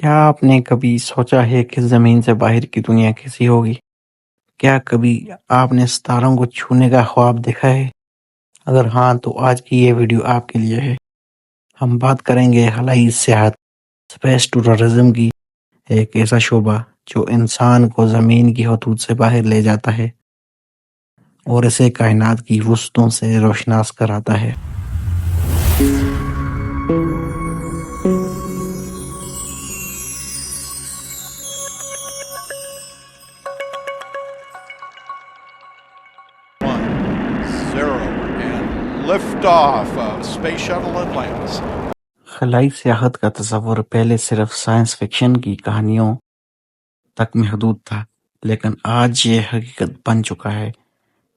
کیا آپ نے کبھی سوچا ہے کہ زمین سے باہر کی دنیا کیسی ہوگی؟ کیا کبھی آپ نے ستاروں کو چھونے کا خواب دیکھا ہے؟ اگر ہاں تو آج کی یہ ویڈیو آپ کے لیے ہے۔ ہم بات کریں گے خلائی سیاحت، اسپیس ٹورزم کی، ایک ایسا شعبہ جو انسان کو زمین کی حدود سے باہر لے جاتا ہے اور اسے کائنات کی وسطوں سے روشناس کراتا ہے۔ Liftoff of Space Shuttle Atlantis. خلائی سیاحت کا تصور پہلے صرف سائنس فکشن کی کہانیوں تک محدود تھا، لیکن آج یہ حقیقت بن چکا ہے۔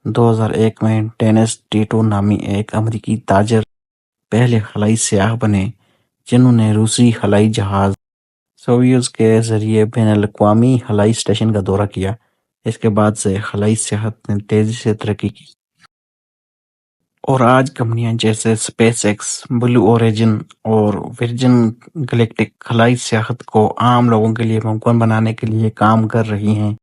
2001 میں ڈینس ٹیٹو نامی ایک امریکی تاجر پہلے خلائی سیاح بنے جنہوں نے روسی خلائی جہاز سویوز کے ذریعے بین الاقوامی خلائی اسٹیشن کا دورہ کیا۔ اس کے بعد سے خلائی سیاحت نے تیزی سے ترقی کی اور آج کمپنیاں جیسے اسپیس ایکس، بلو اوریجن اور ورجن گلیکٹک خلائی سیاحت کو عام لوگوں کے لیے ممکن بنانے کے لیے کام کر رہی ہیں۔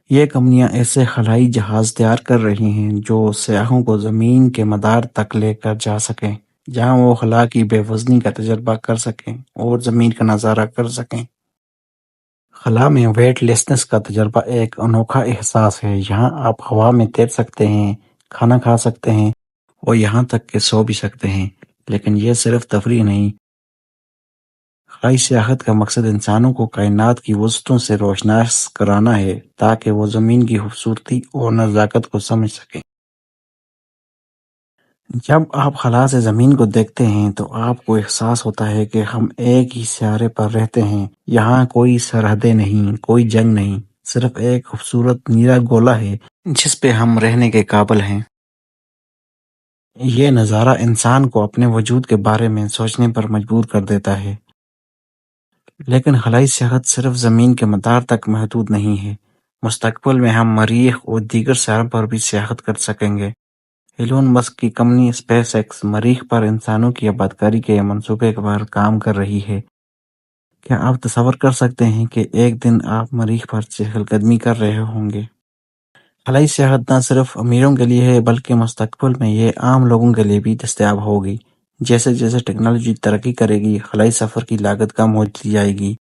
یہ کمپنیاں ایسے خلائی جہاز تیار کر رہی ہیں جو سیاحوں کو زمین کے مدار تک لے کر جا سکیں، جہاں وہ خلا کی بے وزنی کا تجربہ کر سکیں اور زمین کا نظارہ کر سکیں۔ خلا میں ویٹ لیسنس کا تجربہ ایک انوکھا احساس ہے۔ یہاں آپ ہوا میں تیر سکتے ہیں، کھانا کھا سکتے ہیں اور یہاں تک کہ سو بھی سکتے ہیں، لیکن یہ صرف تفریح نہیں۔ خلائی سیاحت کا مقصد انسانوں کو کائنات کی وسطوں سے روشناس کرانا ہے تاکہ وہ زمین کی خوبصورتی اور نزاکت کو سمجھ سکیں۔ جب آپ خلا سے زمین کو دیکھتے ہیں تو آپ کو احساس ہوتا ہے کہ ہم ایک ہی سیارے پر رہتے ہیں۔ یہاں کوئی سرحدیں نہیں، کوئی جنگ نہیں، صرف ایک خوبصورت نیلا گولا ہے جس پہ ہم رہنے کے قابل ہیں۔ یہ نظارہ انسان کو اپنے وجود کے بارے میں سوچنے پر مجبور کر دیتا ہے۔ لیکن خلائی سیاحت صرف زمین کے مدار تک محدود نہیں ہے۔ مستقبل میں ہم مریخ اور دیگر سیاروں پر بھی سیاحت کر سکیں گے۔ ایلون مسک کی کمپنی اسپیس ایکس مریخ پر انسانوں کی آبادکاری کے منصوبے پر کام کر رہی ہے۔ کیا آپ تصور کر سکتے ہیں کہ ایک دن آپ مریخ پر چہل قدمی کر رہے ہوں گے؟ خلائی سیاحت نہ صرف امیروں کے لیے ہے بلکہ مستقبل میں یہ عام لوگوں کے لیے بھی دستیاب ہوگی۔ جیسے جیسے ٹیکنالوجی ترقی کرے گی، خلائی سفر کی لاگت کم ہوتی جائے گی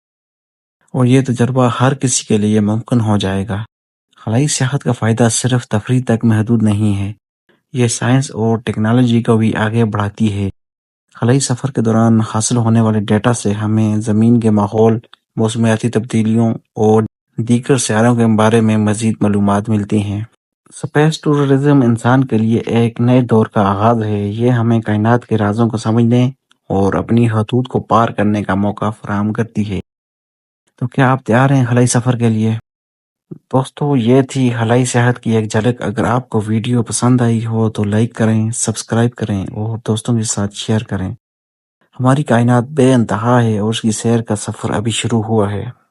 اور یہ تجربہ ہر کسی کے لیے ممکن ہو جائے گا۔ خلائی سیاحت کا فائدہ صرف تفریح تک محدود نہیں ہے، یہ سائنس اور ٹیکنالوجی کو بھی آگے بڑھاتی ہے۔ خلائی سفر کے دوران حاصل ہونے والے ڈیٹا سے ہمیں زمین کے ماحول، موسمیاتی تبدیلیوں اور دیگر سیاروں کے بارے میں مزید معلومات ملتی ہیں۔ اسپیس ٹورزم انسان کے لیے ایک نئے دور کا آغاز ہے۔ یہ ہمیں کائنات کے رازوں کو سمجھنے اور اپنی حدود کو پار کرنے کا موقع فراہم کرتی ہے۔ تو کیا آپ تیار ہیں خلائی سفر کے لیے؟ دوستو، یہ تھی خلائی سیاحت کی ایک جھلک۔ اگر آپ کو ویڈیو پسند آئی ہو تو لائک کریں، سبسکرائب کریں اور دوستوں کے ساتھ شیئر کریں۔ ہماری کائنات بے انتہا ہے اور اس کی سیر کا سفر ابھی شروع ہوا ہے۔